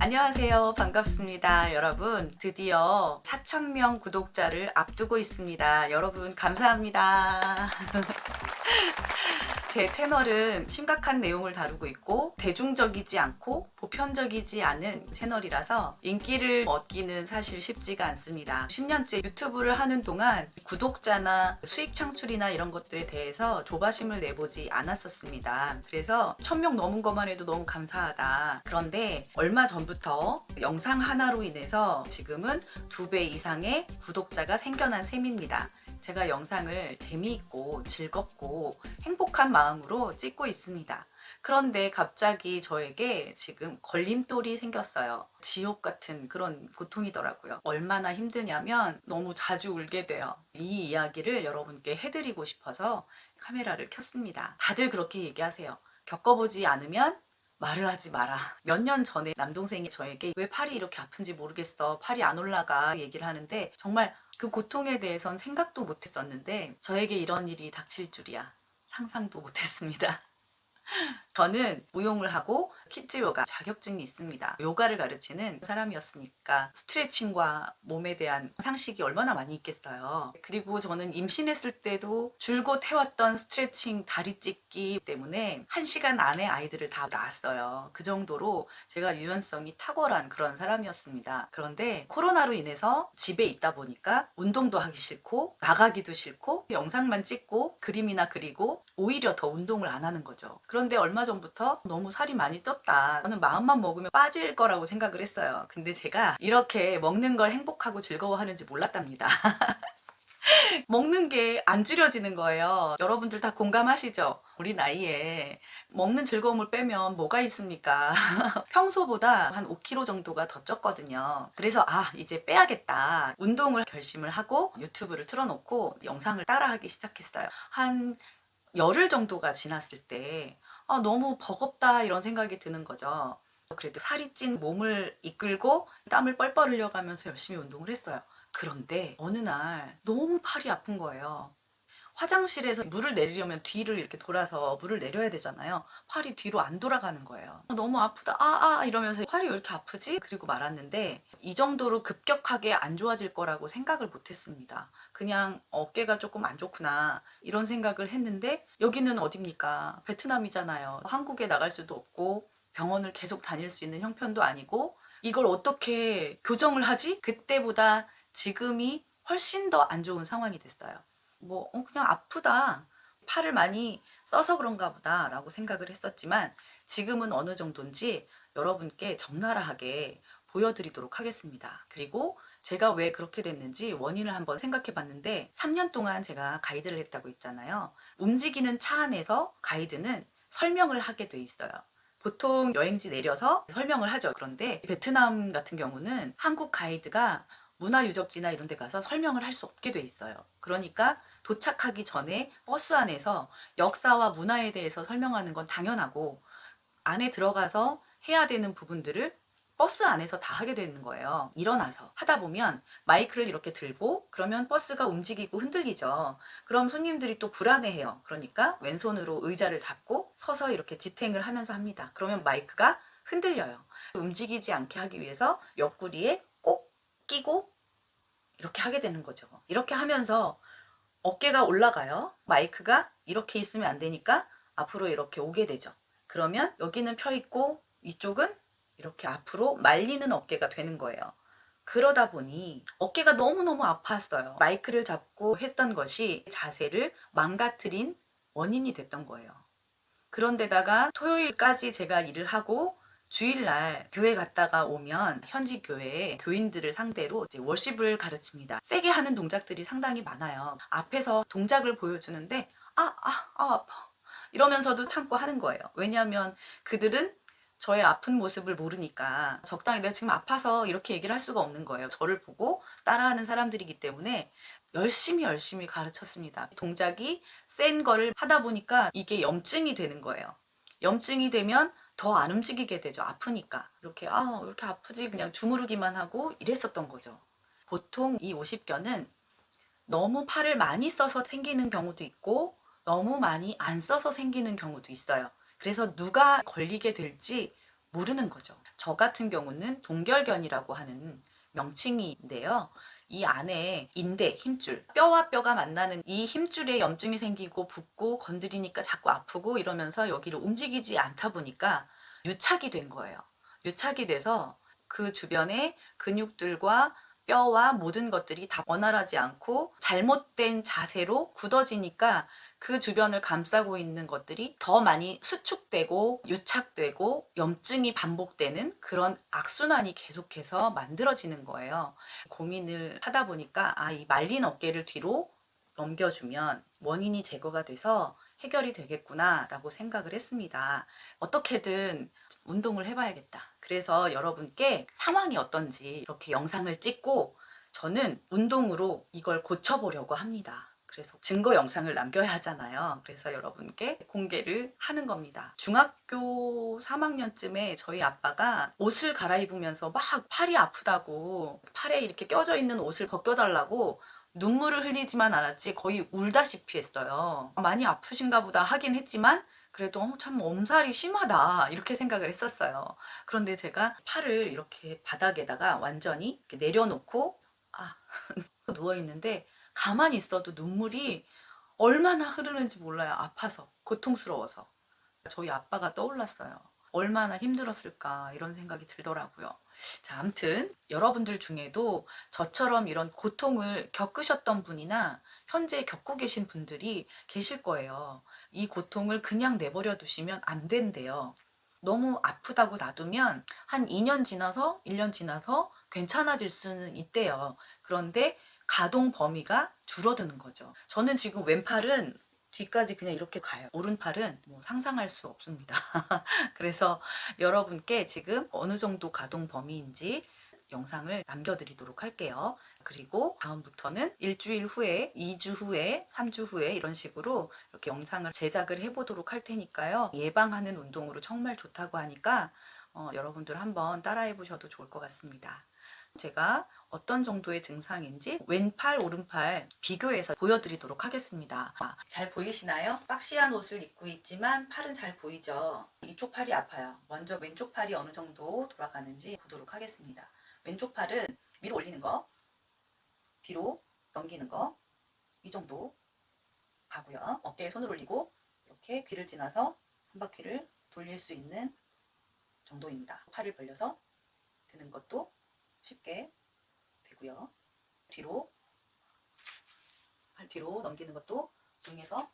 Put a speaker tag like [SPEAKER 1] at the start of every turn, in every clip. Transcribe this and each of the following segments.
[SPEAKER 1] 안녕하세요. 반갑습니다. 여러분, 드디어 4,000명 구독자를 앞두고 있습니다. 여러분, 감사합니다. 제 채널은 심각한 내용을 다루고 있고 대중적이지 않고 보편적이지 않은 채널이라서 인기를 얻기는 사실 쉽지가 않습니다. 10년째 유튜브를 하는 동안 구독자나 수익 창출이나 이런 것들에 대해서 조바심을 내보지 않았었습니다. 그래서 1,000명 넘은 것만 해도 너무 감사하다. 그런데 얼마 전부터 영상 하나로 인해서 지금은 2배 이상의 구독자가 생겨난 셈입니다. 제가 영상을 재미있고 즐겁고 행복한 마음으로 찍고 있습니다. 그런데 갑자기 저에게 지금 걸림돌이 생겼어요. 지옥 같은 그런 고통이더라고요. 얼마나 힘드냐면 너무 자주 울게 돼요. 이 이야기를 여러분께 해드리고 싶어서 카메라를 켰습니다. 다들 그렇게 얘기하세요. 겪어보지 않으면 말을 하지 마라. 몇 년 전에 남동생이 저에게 왜 팔이 이렇게 아픈지 모르겠어. 팔이 안 올라가. 얘기를 하는데 정말 그 고통에 대해선 생각도 못 했었는데 저에게 이런 일이 닥칠 줄이야. 상상도 못 했습니다. 저는 무용을 하고 키즈 요가 자격증이 있습니다. 요가를 가르치는 사람이었으니까 스트레칭과 몸에 대한 상식이 얼마나 많이 있겠어요. 그리고 저는 임신했을 때도 줄곧 해왔던 스트레칭 다리 찢기 때문에 1시간 안에 아이들을 다 낳았어요. 그 정도로 제가 유연성이 탁월한 그런 사람이었습니다. 그런데 코로나로 인해서 집에 있다 보니까 운동도 하기 싫고 나가기도 싫고 영상만 찍고 그림이나 그리고 오히려 더 운동을 안 하는 거죠. 그런데 얼마 전부터 너무 살이 많이 쪘다. 저는 마음만 먹으면 빠질 거라고 생각을 했어요. 근데 제가 이렇게 먹는 걸 행복하고 즐거워하는지 몰랐답니다. 먹는 게 안 줄여지는 거예요. 여러분들 다 공감하시죠? 우리 나이에 먹는 즐거움을 빼면 뭐가 있습니까? 평소보다 한 5kg 정도가 더 쪘거든요. 그래서 이제 빼야겠다. 운동을 결심을 하고 유튜브를 틀어놓고 영상을 따라하기 시작했어요. 한 열흘 정도가 지났을 때 너무 버겁다 이런 생각이 드는 거죠. 그래도 살이 찐 몸을 이끌고 땀을 뻘뻘 흘려가면서 열심히 운동을 했어요. 그런데 어느 날 너무 팔이 아픈 거예요. 화장실에서 물을 내리려면 뒤를 이렇게 돌아서 물을 내려야 되잖아요. 팔이 뒤로 안 돌아가는 거예요. 너무 아프다. 이러면서 팔이 왜 이렇게 아프지? 그리고 말았는데 이 정도로 급격하게 안 좋아질 거라고 생각을 못 했습니다. 그냥 어깨가 조금 안 좋구나 이런 생각을 했는데 여기는 어딥니까? 베트남이잖아요. 한국에 나갈 수도 없고 병원을 계속 다닐 수 있는 형편도 아니고 이걸 어떻게 교정을 하지? 그때보다 지금이 훨씬 더 안 좋은 상황이 됐어요. 그냥 아프다. 팔을 많이 써서 그런가 보다 라고 생각을 했었지만 지금은 어느 정도인지 여러분께 적나라하게 보여드리도록 하겠습니다. 그리고 제가 왜 그렇게 됐는지 원인을 한번 생각해 봤는데 3년 동안 제가 가이드를 했다고 했잖아요. 움직이는 차 안에서 가이드는 설명을 하게 돼 있어요. 보통 여행지 내려서 설명을 하죠. 그런데 베트남 같은 경우는 한국 가이드가 문화유적지나 이런 데 가서 설명을 할 수 없게 돼 있어요. 그러니까 도착하기 전에 버스 안에서 역사와 문화에 대해서 설명하는 건 당연하고 안에 들어가서 해야 되는 부분들을 버스 안에서 다 하게 되는 거예요. 일어나서 하다 보면 마이크를 이렇게 들고 그러면 버스가 움직이고 흔들리죠. 그럼 손님들이 또 불안해해요. 그러니까 왼손으로 의자를 잡고 서서 이렇게 지탱을 하면서 합니다. 그러면 마이크가 흔들려요. 움직이지 않게 하기 위해서 옆구리에 꼭 끼고 이렇게 하게 되는 거죠. 이렇게 하면서 어깨가 올라가요. 마이크가 이렇게 있으면 안 되니까 앞으로 이렇게 오게 되죠. 그러면 여기는 펴 있고 이쪽은 이렇게 앞으로 말리는 어깨가 되는 거예요. 그러다 보니 어깨가 너무너무 아팠어요. 마이크를 잡고 했던 것이 자세를 망가뜨린 원인이 됐던 거예요. 그런데다가 토요일까지 제가 일을 하고 주일날 교회 갔다가 오면 현지 교회의 교인들을 상대로 이제 월십을 가르칩니다. 세게 하는 동작들이 상당히 많아요. 앞에서 동작을 보여주는데 아파 이러면서도 참고 하는 거예요. 왜냐하면 그들은 저의 아픈 모습을 모르니까 적당히 내가 지금 아파서 이렇게 얘기를 할 수가 없는 거예요. 저를 보고 따라하는 사람들이기 때문에 열심히 가르쳤습니다. 동작이 센 거를 하다 보니까 이게 염증이 되는 거예요. 염증이 되면 더 안 움직이게 되죠. 아프니까. 이렇게 아프지 그냥 주무르기만 하고 이랬었던 거죠. 보통 이 50견은 너무 팔을 많이 써서 생기는 경우도 있고 너무 많이 안 써서 생기는 경우도 있어요. 그래서 누가 걸리게 될지 모르는 거죠. 저 같은 경우는 동결견이라고 하는 명칭인데요. 이 안에 인대, 힘줄, 뼈와 뼈가 만나는 이 힘줄에 염증이 생기고 붓고 건드리니까 자꾸 아프고 이러면서 여기를 움직이지 않다 보니까 유착이 된 거예요. 유착이 돼서 그 주변의 근육들과 뼈와 모든 것들이 다 원활하지 않고 잘못된 자세로 굳어지니까 그 주변을 감싸고 있는 것들이 더 많이 수축되고 유착되고 염증이 반복되는 그런 악순환이 계속해서 만들어지는 거예요. 고민을 하다 보니까 이 말린 어깨를 뒤로 넘겨주면 원인이 제거가 돼서 해결이 되겠구나 라고 생각을 했습니다. 어떻게든 운동을 해봐야겠다. 그래서 여러분께 상황이 어떤지 이렇게 영상을 찍고 저는 운동으로 이걸 고쳐보려고 합니다. 그래서 증거 영상을 남겨야 하잖아요. 그래서 여러분께 공개를 하는 겁니다. 중학교 3학년쯤에 저희 아빠가 옷을 갈아입으면서 막 팔이 아프다고 팔에 이렇게 껴져 있는 옷을 벗겨달라고 눈물을 흘리지만 않았지 거의 울다시피 했어요. 많이 아프신가 보다 하긴 했지만 그래도 참 엄살이 심하다 이렇게 생각을 했었어요. 그런데 제가 팔을 이렇게 바닥에다가 완전히 이렇게 내려놓고 누워있는데 가만히 있어도 눈물이 얼마나 흐르는지 몰라요. 아파서, 고통스러워서. 저희 아빠가 떠올랐어요. 얼마나 힘들었을까 이런 생각이 들더라고요. 자, 아무튼 여러분들 중에도 저처럼 이런 고통을 겪으셨던 분이나 현재 겪고 계신 분들이 계실 거예요. 이 고통을 그냥 내버려 두시면 안 된대요. 너무 아프다고 놔두면 한 2년 지나서 1년 지나서 괜찮아질 수는 있대요. 그런데 가동 범위가 줄어드는 거죠. 저는 지금 왼팔은 뒤까지 그냥 이렇게 가요. 오른팔은 뭐 상상할 수 없습니다. 그래서 여러분께 지금 어느 정도 가동 범위인지 영상을 남겨드리도록 할게요. 그리고 다음부터는 일주일 후에, 2주 후에, 3주 후에 이런 식으로 이렇게 영상을 제작을 해보도록 할 테니까요. 예방하는 운동으로 정말 좋다고 하니까 여러분들 한번 따라해 보셔도 좋을 것 같습니다. 제가 어떤 정도의 증상인지 왼팔, 오른팔 비교해서 보여드리도록 하겠습니다. 잘 보이시나요? 박시한 옷을 입고 있지만 팔은 잘 보이죠? 이쪽 팔이 아파요. 먼저 왼쪽 팔이 어느 정도 돌아가는지 보도록 하겠습니다. 왼쪽 팔은 위로 올리는 거, 뒤로 넘기는 거, 이 정도 가고요. 어깨에 손을 올리고 이렇게 귀를 지나서 한 바퀴를 돌릴 수 있는 정도입니다. 팔을 벌려서 드는 것도 쉽게 되고요. 뒤로 팔 뒤로 넘기는 것도 중에서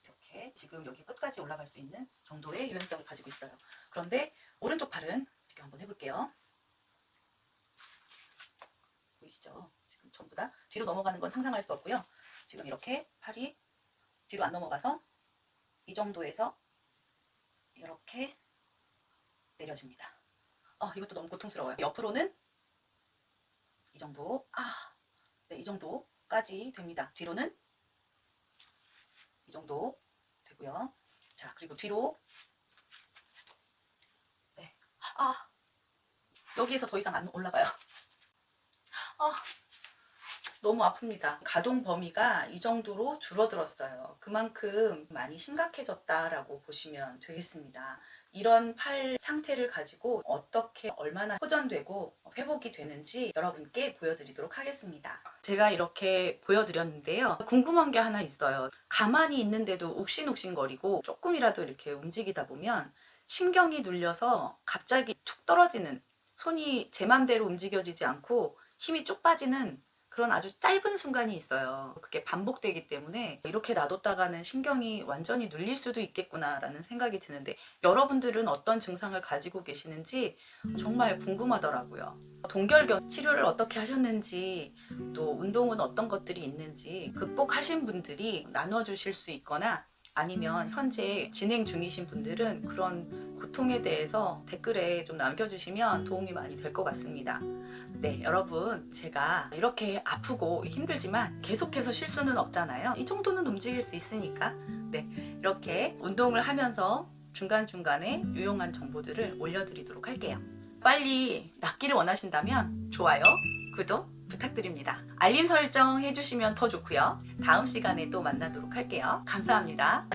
[SPEAKER 1] 이렇게 지금 여기 끝까지 올라갈 수 있는 정도의 유연성을 가지고 있어요. 그런데 오른쪽 팔은 이렇게 한번 해볼게요. 보이시죠? 지금 전부 다 뒤로 넘어가는 건 상상할 수 없고요. 지금 이렇게 팔이 뒤로 안 넘어가서 이 정도에서 이렇게 내려집니다. 이것도 너무 고통스러워요. 옆으로는 이 정도, 네, 이 정도까지 됩니다. 뒤로는 이 정도 되고요. 자, 그리고 뒤로, 네, 여기에서 더 이상 안 올라가요. 너무 아픕니다. 가동 범위가 이 정도로 줄어들었어요. 그만큼 많이 심각해졌다라고 보시면 되겠습니다. 이런 팔 상태를 가지고 어떻게 얼마나 호전되고 회복이 되는지 여러분께 보여드리도록 하겠습니다. 제가 이렇게 보여드렸는데요. 궁금한 게 하나 있어요. 가만히 있는데도 욱신욱신거리고 조금이라도 이렇게 움직이다 보면 신경이 눌려서 갑자기 툭 떨어지는, 손이 제 맘대로 움직여지지 않고 힘이 쭉 빠지는 그런 아주 짧은 순간이 있어요. 그게 반복되기 때문에 이렇게 놔뒀다가는 신경이 완전히 눌릴 수도 있겠구나 라는 생각이 드는데 여러분들은 어떤 증상을 가지고 계시는지 정말 궁금하더라고요. 동결견 치료를 어떻게 하셨는지, 또 운동은 어떤 것들이 있는지 극복하신 분들이 나눠주실 수 있거나 아니면 현재 진행 중이신 분들은 그런 고통에 대해서 댓글에 좀 남겨주시면 도움이 많이 될 것 같습니다. 네, 여러분, 제가 이렇게 아프고 힘들지만 계속해서 쉴 수는 없잖아요. 이 정도는 움직일 수 있으니까. 네, 이렇게 운동을 하면서 중간중간에 유용한 정보들을 올려드리도록 할게요. 빨리 낫기를 원하신다면 좋아요, 구독 부탁드립니다. 알림 설정 해주시면 더 좋고요. 다음 시간에 또 만나도록 할게요. 감사합니다.